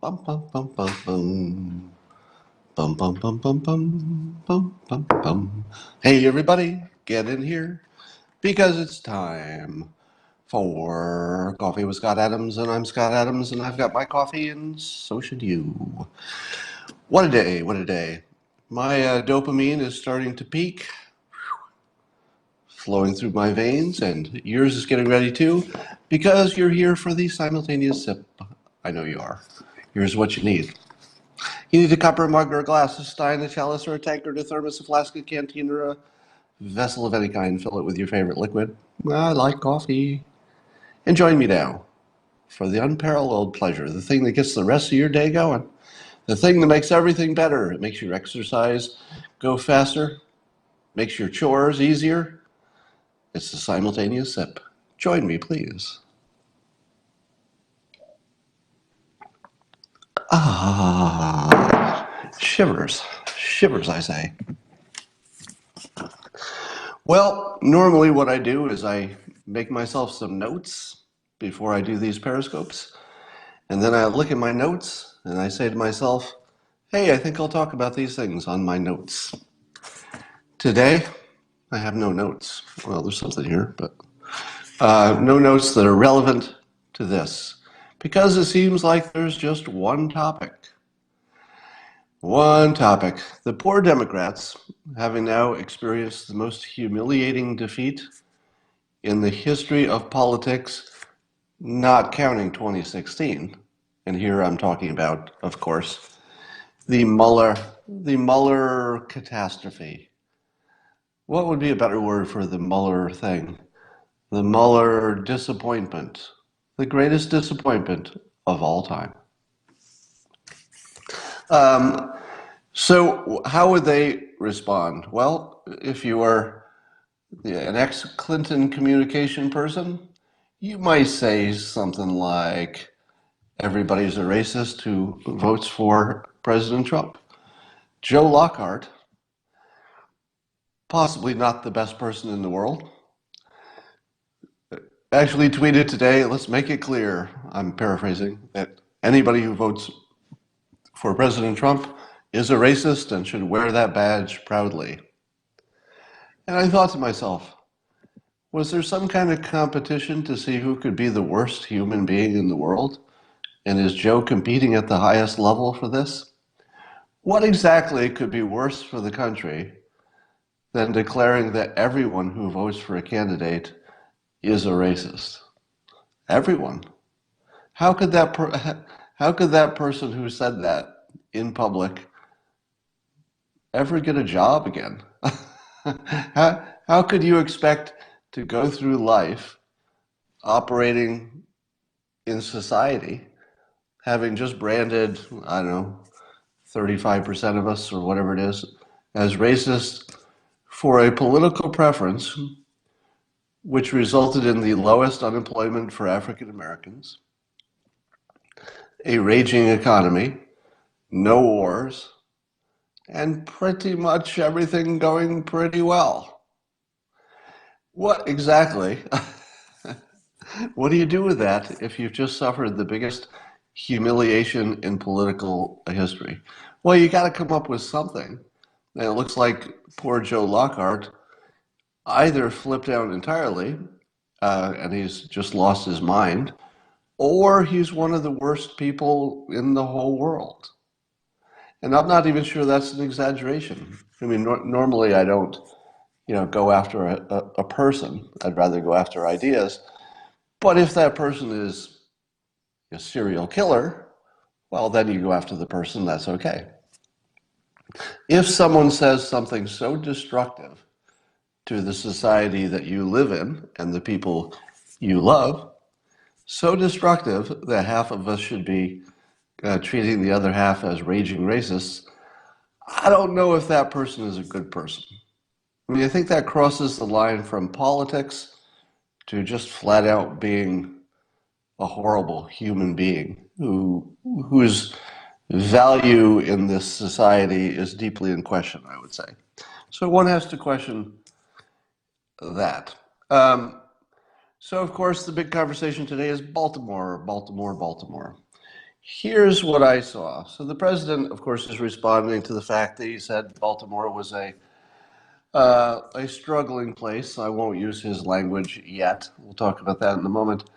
Bum bum bum bum bum. Bum bum bum bum bum bum bum bum. Hey everybody, get in here because it's time for Coffee with Scott Adams, and I'm Scott Adams, and I've got my coffee, and so should you. What a day! What a day! My dopamine is starting to peak, flowing through my veins, and yours is getting ready too, because you're here for the simultaneous sip. I know you are. Here's what you need. You need a cup or a mug or a glass, a stein, a chalice or a tankard, a thermos, a flask, a canteen, or a vessel of any kind. Fill it with your favorite liquid. I like coffee. And join me now for the unparalleled pleasure, the thing that gets the rest of your day going, the thing that makes everything better. It makes your exercise go faster, makes your chores easier. It's the simultaneous sip. Join me, please. Ah, shivers. Shivers, I say. Well, normally what I do is I make myself some notes before I do these periscopes. And then I look at my notes and I say to myself, hey, I think I'll talk about these things on my notes. Today, I have no notes. Well, there's something here, but no notes that are relevant to this because it seems like there's just one topic. One topic. The poor Democrats, having now experienced the most humiliating defeat in the history of politics, not counting 2016, and here I'm talking about, of course, the Mueller catastrophe. What would be a better word for the Mueller thing? The Mueller disappointment, the greatest disappointment of all time. Um, so, how would they respond? Well, if you are an ex-Clinton communication person, you might say something like, everybody's a racist who votes for President Trump. Joe Lockhart, possibly not the best person in the world, actually tweeted today, let's make it clear, I'm paraphrasing, that anybody who votes for President Trump is a racist and should wear that badge proudly. And I thought to myself, was there some kind of competition to see who could be the worst human being in the world? And is Joe competing at the highest level for this? What exactly could be worse for the country than declaring that everyone who votes for a candidate is a racist? Everyone. How could how could that person who said that in public ever get a job again? How could you expect to go through life operating in society, having just branded, I don't know, 35% of us or whatever it is, as racist for a political preference which resulted in the lowest unemployment for African Americans, a raging economy, no wars, and pretty much everything going pretty well? What exactly? What do you do with that if you've just suffered the biggest humiliation in political history? Well, you got to come up with something. And it looks like poor Joe Lockhart either flipped out entirely and he's just lost his mind, or he's one of the worst people in the whole world. And I'm not even sure that's an exaggeration. I mean, normally I don't, go after a person. I'd rather go after ideas. But if that person is a serial killer, well, then you go after the person, that's okay. If someone says something so destructive to the society that you live in and the people you love, so destructive that half of us should be treating the other half as raging racists, I don't know if that person is a good person. I mean, I think that crosses the line from politics to just flat out being a horrible human being whose value in this society is deeply in question, I would say. So one has to question that. So, of course, the big conversation today is Baltimore, Baltimore, Baltimore. Here's what I saw. So the president, of course, is responding to the fact that he said Baltimore was a struggling place. I won't use his language yet. We'll talk about that in a moment.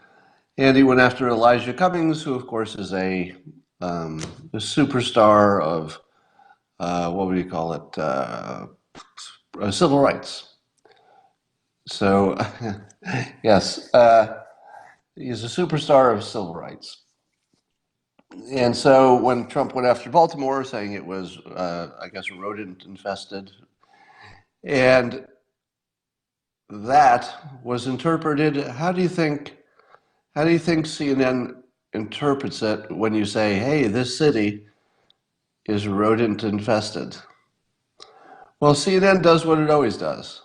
And he went after Elijah Cummings, who, of course, is a superstar of what would you call it? Civil rights. So, yes, he's a superstar of civil rights. And so when Trump went after Baltimore, saying it was, I guess, rodent infested, and that was interpreted. How do you think CNN interprets it when you say, "Hey, this city is rodent infested"? Well, CNN does what it always does.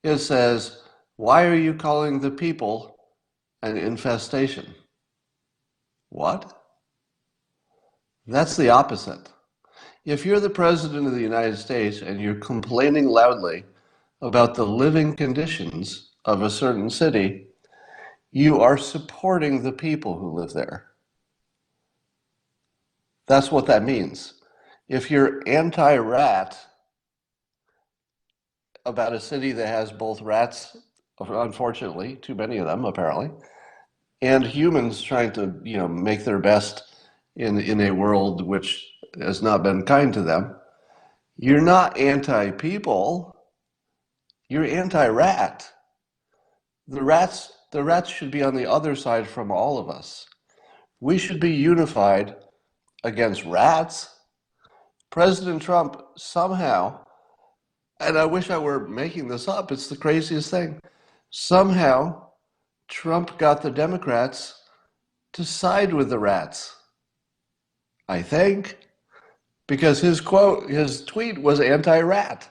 It says, "Why are you calling the people an infestation?" What? That's the opposite. If you're the president of the United States and you're complaining loudly about the living conditions of a certain city, you are supporting the people who live there. That's what that means. If you're anti-rat about a city that has both rats, unfortunately, too many of them apparently, and humans trying to, make their best in a world which has not been kind to them, you're not anti-people, you're anti-rat. The rats should be on the other side from all of us. We should be unified against rats. President Trump somehow, and I wish I were making this up, it's the craziest thing. Somehow, Trump got the Democrats to side with the rats. I think. Because his tweet was anti-rat.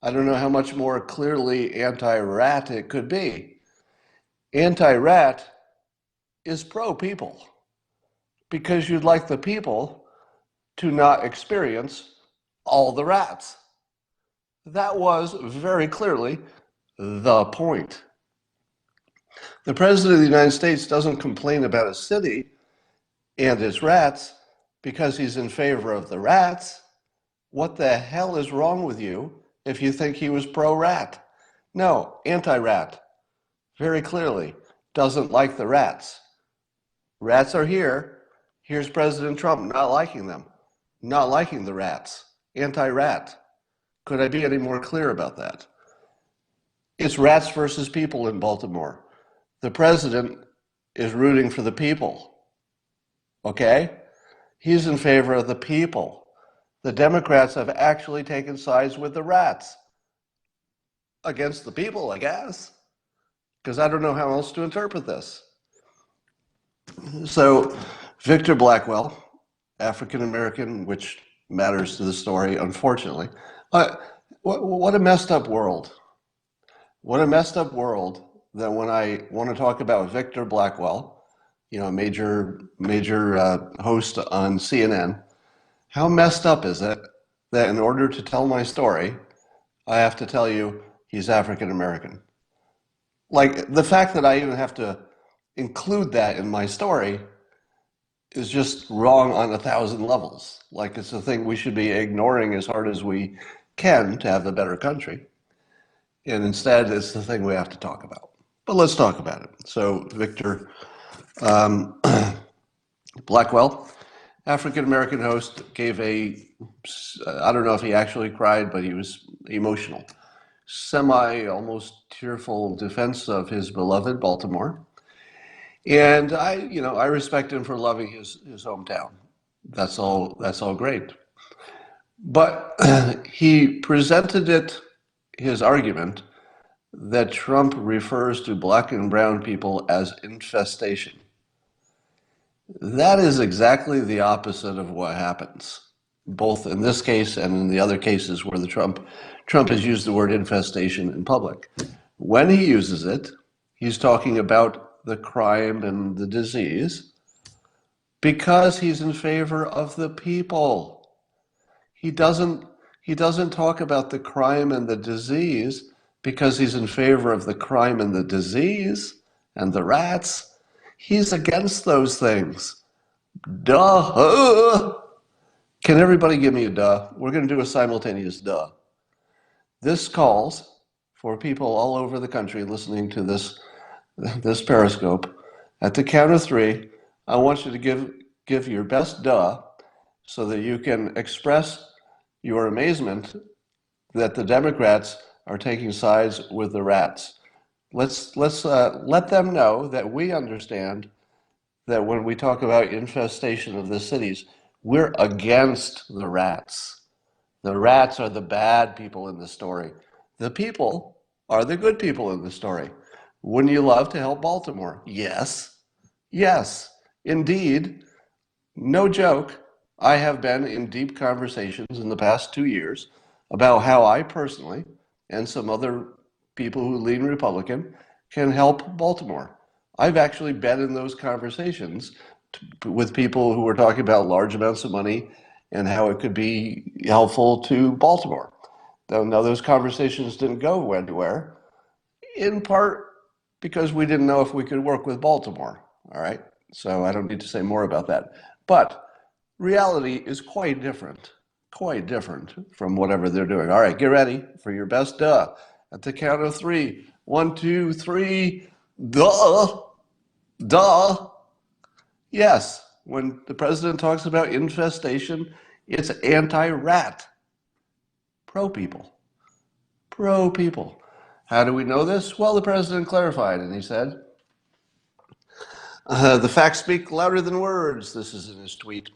I don't know how much more clearly anti-rat it could be. Anti-rat is pro-people. Because you'd like the people to not experience all the rats. That was very clearly the point. The President of the United States doesn't complain about a city and its rats because he's in favor of the rats. What the hell is wrong with you if you think he was pro-rat? No, anti-rat. Very clearly, doesn't like the rats. Rats are here. Here's President Trump not liking them. Not liking the rats. Anti-rat. Could I be any more clear about that? It's rats versus people in Baltimore. The president is rooting for the people. Okay? He's in favor of the people. The Democrats have actually taken sides with the rats. Against the people, I guess. Because I don't know how else to interpret this. So, Victor Blackwell, African American, which matters to the story, unfortunately. What a messed up world. What a messed up world that when I want to talk about Victor Blackwell, major host on CNN, how messed up is it that in order to tell my story, I have to tell you he's African American? Like, the fact that I even have to include that in my story is just wrong on 1,000 levels. Like, it's a thing we should be ignoring as hard as we can to have a better country. And instead, it's the thing we have to talk about. But let's talk about it. So, Victor Blackwell, African American host, gave I don't know if he actually cried, but he was emotional, almost tearful defense of his beloved Baltimore. And I respect him for loving his hometown. That's all great. But he presented his argument that Trump refers to black and brown people as infestation. That is exactly the opposite of what happens, both in this case and in the other cases where Trump has used the word infestation in public. When he uses it, he's talking about the crime and the disease because he's in favor of the people. He doesn't talk about the crime and the disease because he's in favor of the crime and the disease and the rats. He's against those things Duh. Can everybody give me a duh? We're going to do a simultaneous duh. This calls for people all over the country listening to this Periscope. At the count of three, I want you to give your best duh so that you can express your amazement that the Democrats are taking sides with the rats. Let's let them know that we understand that when we talk about infestation of the cities, we're against the rats. The rats are the bad people in the story. The people are the good people in the story. Wouldn't you love to help Baltimore? Yes. Yes, indeed. No joke. I have been in deep conversations in the past 2 years about how I personally and some other people who lean Republican can help Baltimore. I've actually been in those conversations with people who were talking about large amounts of money and how it could be helpful to Baltimore. Now, those conversations didn't go anywhere, in part because we didn't know if we could work with Baltimore. All right. So I don't need to say more about that. But reality is quite different from whatever they're doing. All right, get ready for your best duh. At the count of three. 1, 2, 3. Duh. Duh. Yes, when the president talks about infestation, it's anti-rat. Pro people. Pro people. How do we know this? Well, the president clarified, and he said, the facts speak louder than words. This is in his tweet.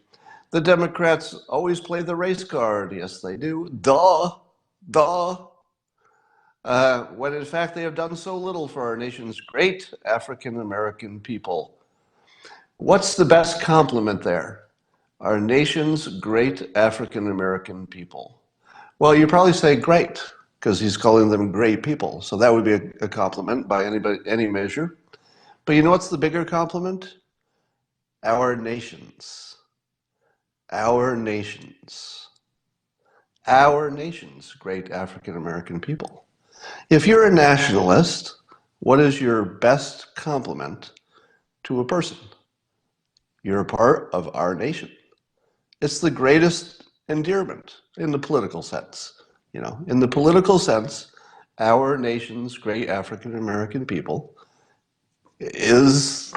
The Democrats always play the race card. Yes, they do. Duh. Duh. When in fact they have done so little for our nation's great African American people. What's the best compliment there? Our nation's great African American people. Well, you probably say great, because he's calling them great people. So that would be a compliment by any measure. But you know what's the bigger compliment? Our nations. Our nations. Our nation's great African American people. If you're a nationalist, what is your best compliment to a person? You're a part of our nation. It's the greatest endearment in the political sense. In the political sense, our nation's great African American people is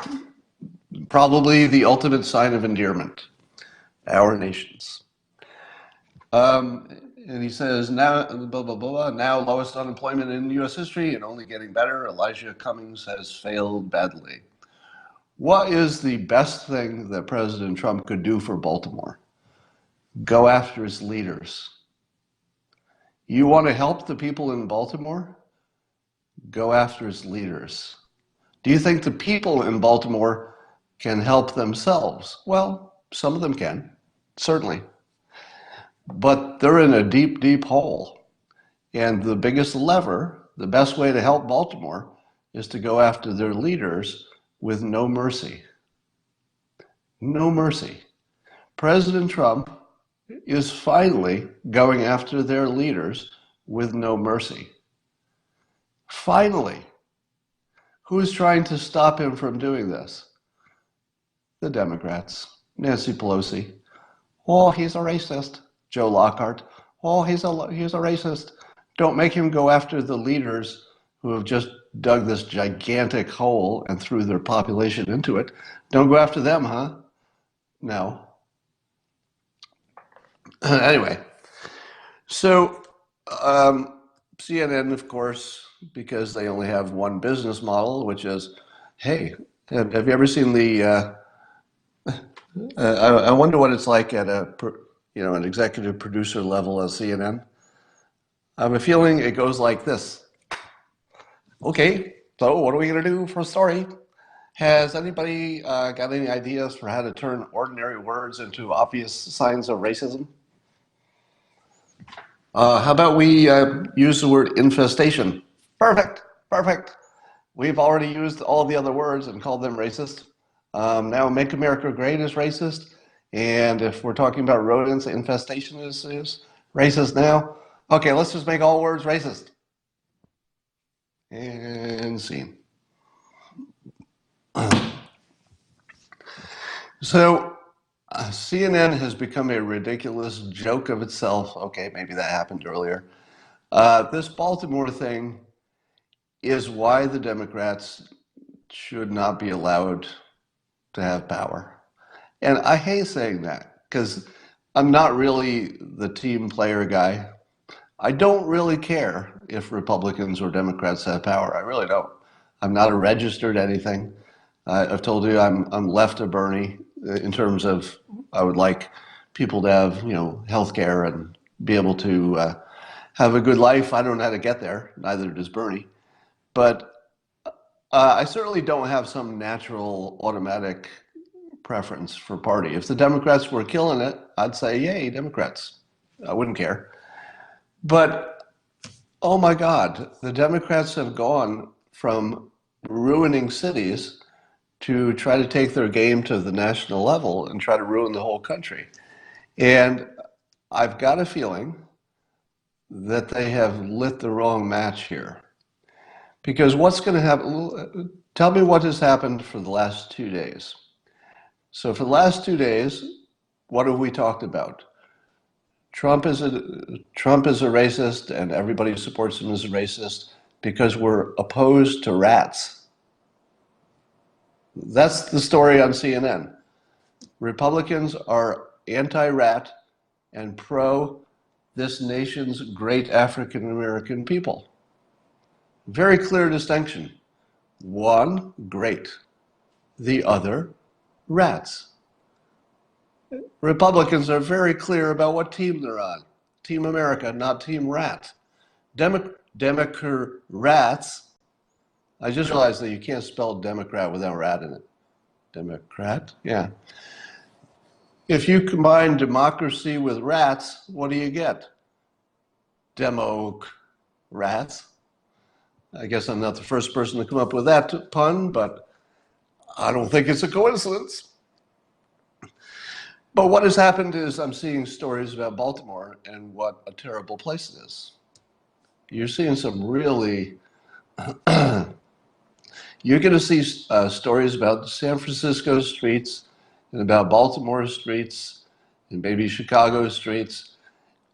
probably the ultimate sign of endearment. Our nation's. And he says, now, blah, blah, blah, now lowest unemployment in U.S. history and only getting better. Elijah Cummings has failed badly. What is the best thing that President Trump could do for Baltimore? Go after his leaders. You want to help the people in Baltimore? Go after his leaders. Do you think the people in Baltimore can help themselves? Well, some of them can, certainly. But they're in a deep, deep hole. And the biggest lever, the best way to help Baltimore, is to go after their leaders with no mercy. No mercy. President Trump is finally going after their leaders with no mercy. Finally. Who's trying to stop him from doing this? The Democrats. Nancy Pelosi. Oh, he's a racist. Joe Lockhart. Oh, he's a racist. Don't make him go after the leaders who have just dug this gigantic hole and threw their population into it. Don't go after them, huh? No. Anyway, so CNN, of course, because they only have one business model, which is, hey, have you ever seen the? I wonder what it's like at an executive producer level at CNN. I have a feeling it goes like this. Okay, so what are we going to do for a story? Has anybody got any ideas for how to turn ordinary words into obvious signs of racism? How about we use the word infestation? Perfect, perfect. We've already used all the other words and called them racist. Now, Make America Great is racist. And if we're talking about rodents, infestation is racist now. Okay, let's just make all words racist. And scene. So CNN has become a ridiculous joke of itself. Okay, maybe that happened earlier. This Baltimore thing is why the Democrats should not be allowed to have power. And I hate saying that because I'm not really the team player guy. I don't really care if Republicans or Democrats have power. I really don't. I'm not a registered anything. I've told you I'm left of Bernie in terms of I would like people to have health care and be able to have a good life. I don't know how to get there. Neither does Bernie. But I certainly don't have some natural automatic preference for party. If the Democrats were killing it, I'd say, yay, Democrats. I wouldn't care. But oh my God, the Democrats have gone from ruining cities to try to take their game to the national level and try to ruin the whole country. And I've got a feeling that they have lit the wrong match here. Because what's going to happen? Tell me what has happened for the last 2 days. So for the last 2 days, what have we talked about? Trump is a racist, and everybody who supports him is a racist because we're opposed to rats. That's the story on CNN. Republicans are anti-rat and pro this nation's great African American people. Very clear distinction. One, great. The other, rats. Republicans are very clear about what team they're on. Team America, not Team Rat. Democrats. I just realized that you can't spell Democrat without rat in it. Democrat? Yeah. If you combine democracy with rats, what do you get? Demo-rats. I guess I'm not the first person to come up with that pun, but I don't think it's a coincidence. But what has happened is I'm seeing stories about Baltimore and what a terrible place it is. You're seeing some really, you're going to see stories about San Francisco streets and about Baltimore streets and maybe Chicago streets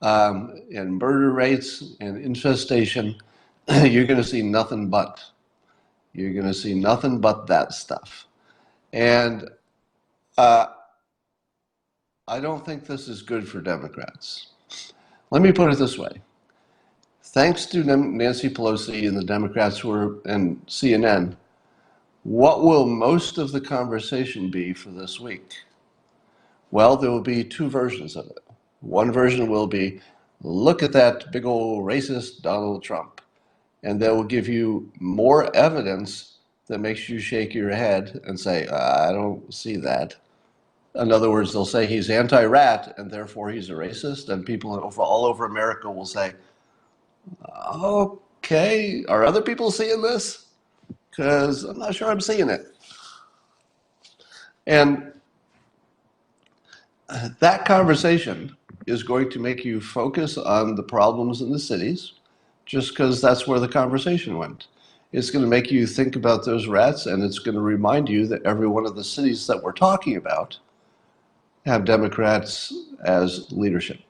and murder rates and infestation. You're going to see nothing but. You're going to see nothing but that stuff. And I don't think this is good for Democrats. Let me put it this way. Thanks to Nancy Pelosi and the Democrats who are in CNN, what will most of the conversation be for this week? Well, there will be two versions of it. One version will be, look at that big old racist Donald Trump. And they will give you more evidence that makes you shake your head and say, I don't see that. In other words, they'll say he's anti-rat and therefore he's a racist. And people all over America will say, okay, are other people seeing this? Because I'm not sure I'm seeing it. And that conversation is going to make you focus on the problems in the cities, just because that's where the conversation went. It's going to make you think about those rats, and it's going to remind you that every one of the cities that we're talking about have Democrats as leadership.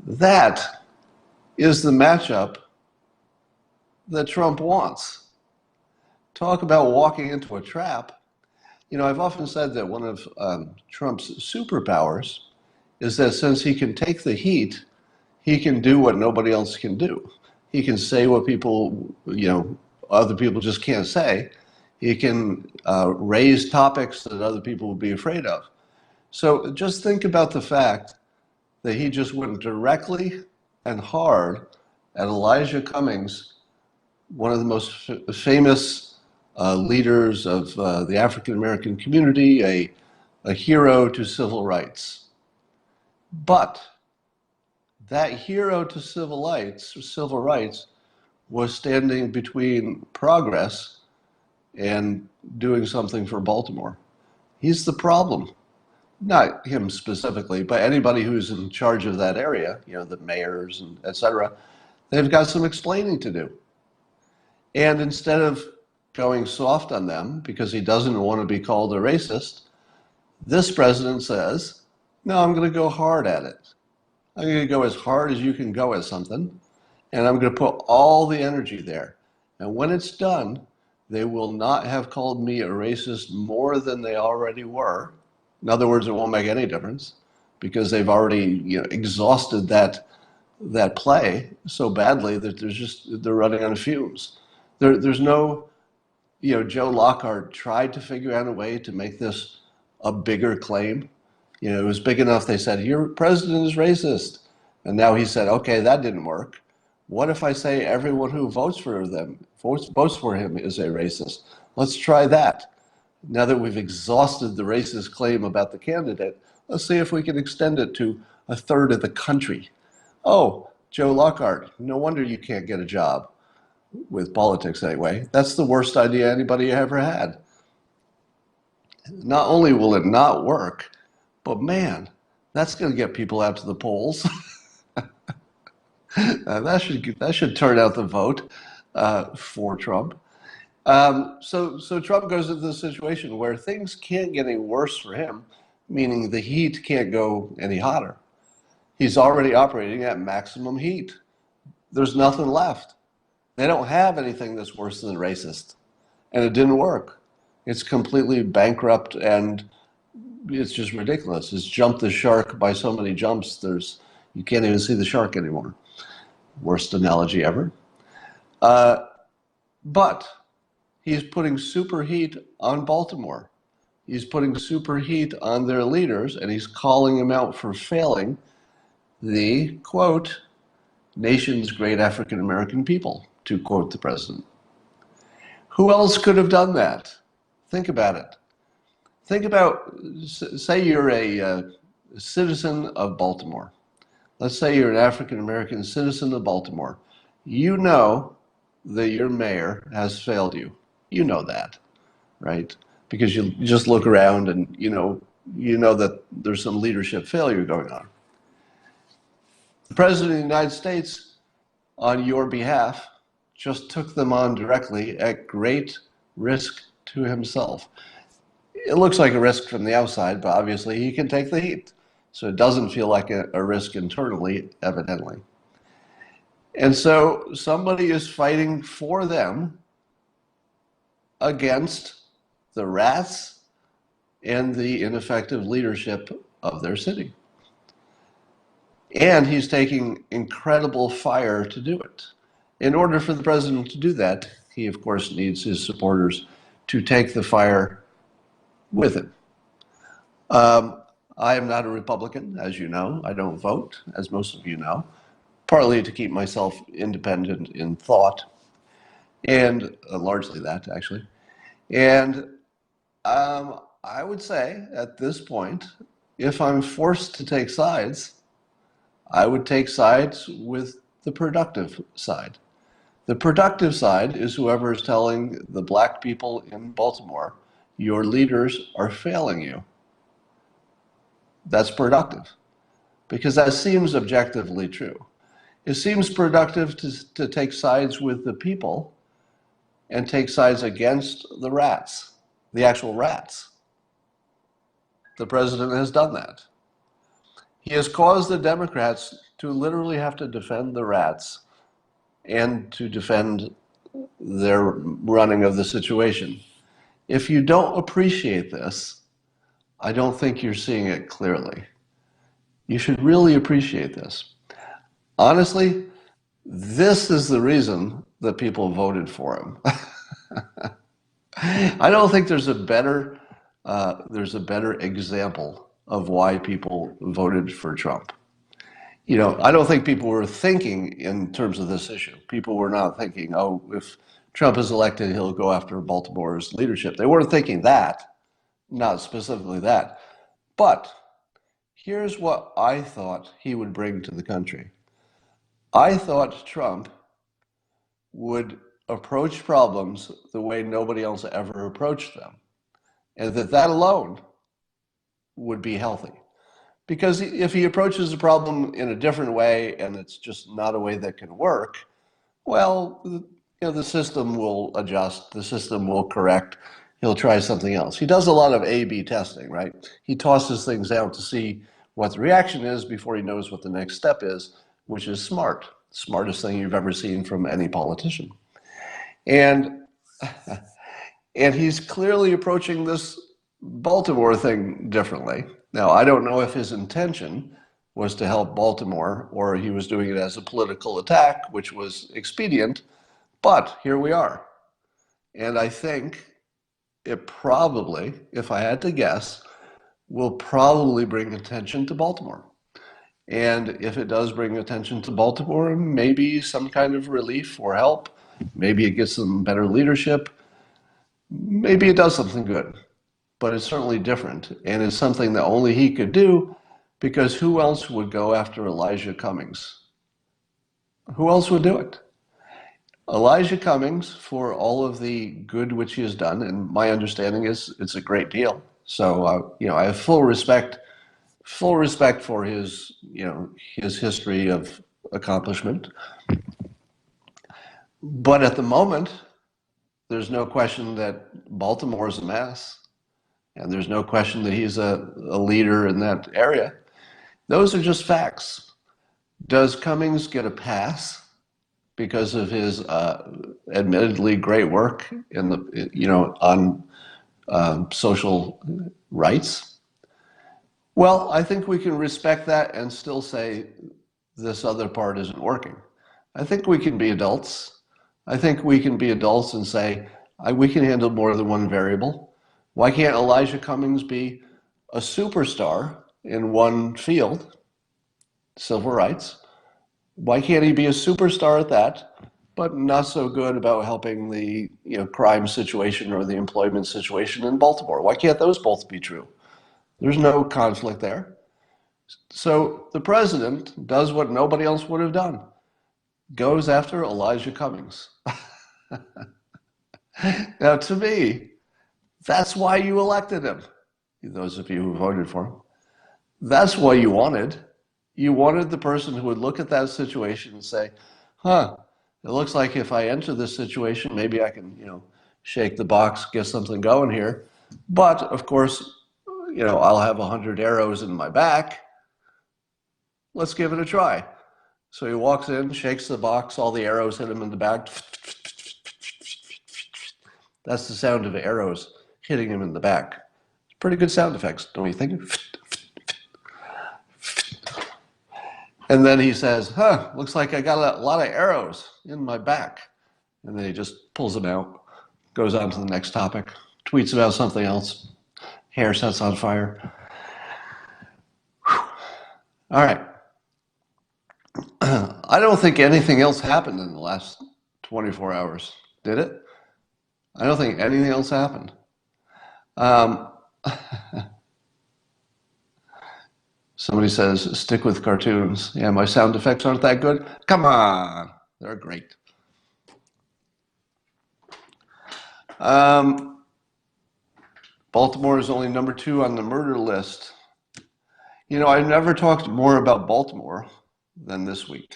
That is the matchup that Trump wants. Talk about walking into a trap. You know, I've often said that one of Trump's superpowers is that since he can take the heat, he can do what nobody else can do. He can say what people, other people just can't say. He can raise topics that other people would be afraid of. So just think about the fact that he just went directly and hard at Elijah Cummings, one of the most famous leaders of the African American community, a hero to civil rights. But that hero to civil rights was standing between progress and doing something for Baltimore. He's the problem. Not him specifically, but anybody who's in charge of that area, the mayors and et cetera, they've got some explaining to do. And instead of going soft on them because he doesn't want to be called a racist, This president says, no, I'm going to go hard at it. I'm going to go as hard as you can go at something, and I'm going to put all the energy there. And when it's done, they will not have called me a racist more than they already were. In other words, it won't make any difference because they've already exhausted that play so badly that they're running on fumes. There's no, Joe Lockhart tried to figure out a way to make this a bigger claim. It was big enough. They said, your president is racist. And now he said, okay, that didn't work. What if I say everyone who votes for him is a racist? Let's try that. Now that we've exhausted the racist claim about the candidate, let's see if we can extend it to a third of the country. Oh, Joe Lockhart, no wonder you can't get a job with politics anyway. That's the worst idea anybody ever had. Not only will it not work, but man, that's going to get people out to the polls. That should turn out the vote for Trump. So Trump goes into the situation where things can't get any worse for him, meaning the heat can't go any hotter. He's already operating at maximum heat. There's nothing left. They don't have anything that's worse than racist, and it didn't work. It's completely bankrupt, and it's just ridiculous. It's jumped the shark by so many jumps. You can't even see the shark anymore. Worst analogy ever. But he's putting superheat on Baltimore. He's putting superheat on their leaders, and he's calling them out for failing the, quote, nation's great African American people, to quote the president. Who else could have done that? Think about it. Think about, say you're a citizen of Baltimore. Let's say you're an African American citizen of Baltimore. You know that your mayor has failed you. You know that, right? Because you just look around and you know that there's some leadership failure going on. The President of the United States, on your behalf, just took them on directly at great risk to himself. It looks like a risk from the outside, but obviously he can take the heat. So it doesn't feel like a risk internally, evidently. And so somebody is fighting for them against the rats and the ineffective leadership of their city. And he's taking incredible fire to do it. In order for the president to do that, he, of course, needs his supporters to take the fire with him. I am not a Republican, as you know. I don't vote, as most of you know, partly to keep myself independent in thought, and largely that, actually. And I would say, at this point, if I'm forced to take sides, I would take sides with the productive side. The productive side is whoever is telling the black people in Baltimore, your leaders are failing you. That's productive, because that seems objectively true. It seems productive to take sides with the people and take sides against the rats, the actual rats. The president has done that. He has caused the Democrats to literally have to defend the rats and to defend their running of the situation. If you don't appreciate this, I don't think you're seeing it clearly. You should really appreciate this. Honestly, this is the reason that people voted for him. I don't think there's a better example of why people voted for Trump. I don't think people were thinking in terms of this issue. People were not thinking, oh, if Trump is elected, he'll go after Baltimore's leadership. They weren't thinking that, not specifically that. But here's what I thought he would bring to the country. I thought Trump would approach problems the way nobody else ever approached them, and that alone would be healthy. Because if he approaches the problem in a different way and it's just not a way that can work, well, the system will adjust, the system will correct, he'll try something else. He does a lot of A/B testing, right? He tosses things out to see what the reaction is before he knows what the next step is, which is smart. Smartest thing you've ever seen from any politician. And and he's clearly approaching this Baltimore thing differently. Now, I don't know if his intention was to help Baltimore or he was doing it as a political attack, which was expedient, but here we are. And I think it probably, if I had to guess, will probably bring attention to Baltimore. And if it does bring attention to Baltimore, maybe some kind of relief or help, maybe it gets them better leadership, maybe it does something good. But it's certainly different, and it's something that only he could do, because who else would go after Elijah Cummings? Who else would do it? Elijah Cummings, for all of the good which he has done, and my understanding is it's a great deal. So, I have full respect for his, his history of accomplishment. But at the moment, there's no question that Baltimore is a mess. And there's no question that he's a leader in that area. Those are just facts. Does Cummings get a pass because of his admittedly great work in the on social rights? Well, I think we can respect that and still say this other part isn't working. I think we can be adults. I think we can be adults and say we can handle more than one variable. Why can't Elijah Cummings be a superstar in one field, civil rights? Why can't he be a superstar at that, but not so good about helping the crime situation or the employment situation in Baltimore? Why can't those both be true? There's no conflict there. So the president does what nobody else would have done, goes after Elijah Cummings. Now, to me, that's why you elected him, those of you who voted for him. That's what you wanted. You wanted the person who would look at that situation and say, it looks like if I enter this situation, maybe I can, shake the box, get something going here. But, of course, I'll have 100 arrows in my back. Let's give it a try. So he walks in, shakes the box, all the arrows hit him in the back. That's the sound of arrows hitting him in the back. Pretty good sound effects, don't you think? And then he says, looks like I got a lot of arrows in my back. And then he just pulls them out, goes on to the next topic, tweets about something else, hair sets on fire. All right. I don't think anything else happened in the last 24 hours, did it? I don't think anything else happened. Somebody says, stick with cartoons. Yeah, my sound effects aren't that good. Come on, they're great. Baltimore is only number 2 on the murder list. I've never talked more about Baltimore than this week.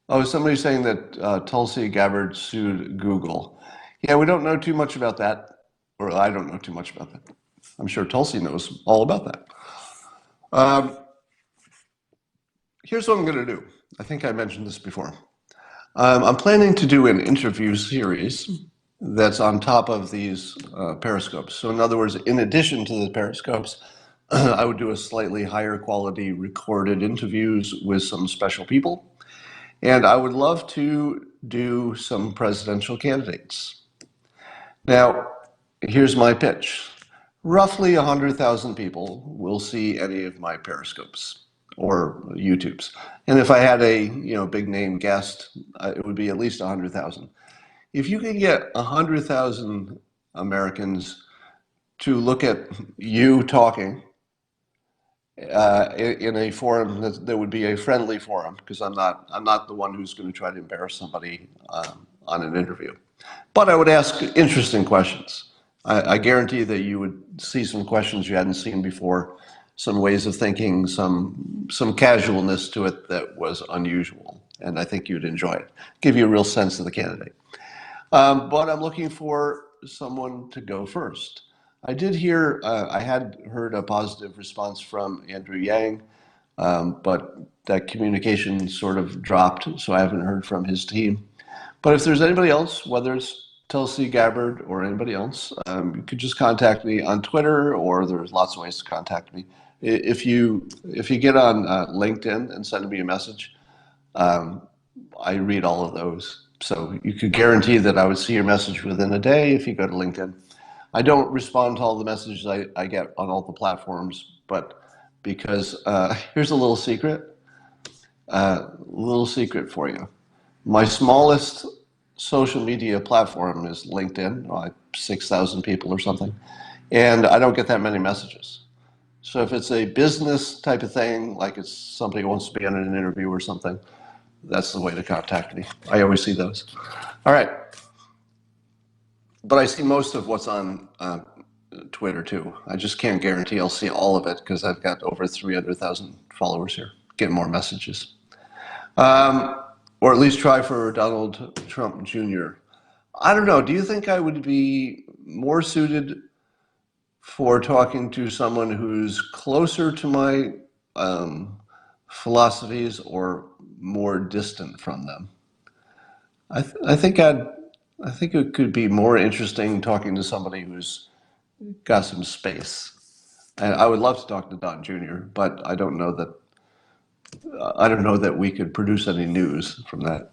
Oh, somebody's saying that Tulsi Gabbard sued Google. Yeah, we don't know too much about that, or I don't know too much about that. I'm sure Tulsi knows all about that. Here's what I'm going to do. I think I mentioned this before. I'm planning to do an interview series that's on top of these periscopes. So in other words, in addition to the periscopes, I would do a slightly higher quality recorded interviews with some special people. And I would love to do some presidential candidates. Now, here's my pitch. Roughly 100,000 people will see any of my periscopes or YouTubes. And if I had a big name guest, it would be at least 100,000. If you can get 100,000 Americans to look at you talking in a forum that would be a friendly forum, because I'm not the one who's going to try to embarrass somebody on an interview. But I would ask interesting questions. I guarantee that you would see some questions you hadn't seen before, some ways of thinking, some casualness to it that was unusual, and I think you'd enjoy it. Give you a real sense of the candidate. But I'm looking for someone to go first. I did hear, I had heard a positive response from Andrew Yang, but that communication sort of dropped, so I haven't heard from his team. But if there's anybody else, whether it's Tulsi Gabbard or anybody else, you could just contact me on Twitter, or there's lots of ways to contact me. If you get on LinkedIn and send me a message, I read all of those. So you could guarantee that I would see your message within a day if you go to LinkedIn. I don't respond to all the messages I get on all the platforms, but because here's a little secret for you. My smallest social media platform is LinkedIn, like 6,000 people or something, and I don't get that many messages. So if it's a business type of thing, like it's somebody who wants to be on an interview or something, that's the way to contact me. I always see those. All right. But I see most of what's on Twitter too. I just can't guarantee I'll see all of it because I've got over 300,000 followers here. Get more messages. Or at least try for Donald Trump Jr. I don't know. Do you think I would be more suited for talking to someone who's closer to my philosophies or more distant from them? I think it could be more interesting talking to somebody who's got some space. And I would love to talk to Don Jr., but I don't know that we could produce any news from that.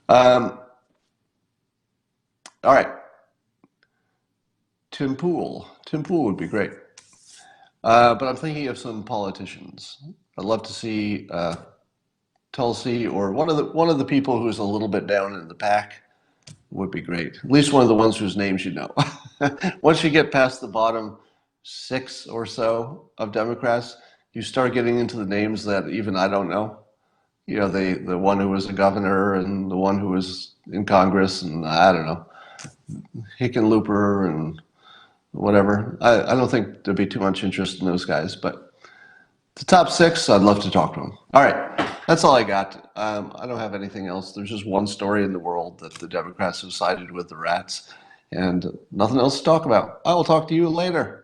All right, Tim Pool. Tim Pool would be great. But I'm thinking of some politicians. I'd love to see Tulsi or one of the people who's a little bit down in the pack would be great. At least one of the ones whose names you know. Once you get past the bottom 6 or so of Democrats, you start getting into the names that even I don't know. You know, the one who was a governor and the one who was in Congress, and I don't know, Hickenlooper and whatever. I don't think there'd be too much interest in those guys, but the top 6, I'd love to talk to them. All right, that's all I got. I don't have anything else. There's just one story in the world that the Democrats have sided with the rats, and nothing else to talk about. I will talk to you later.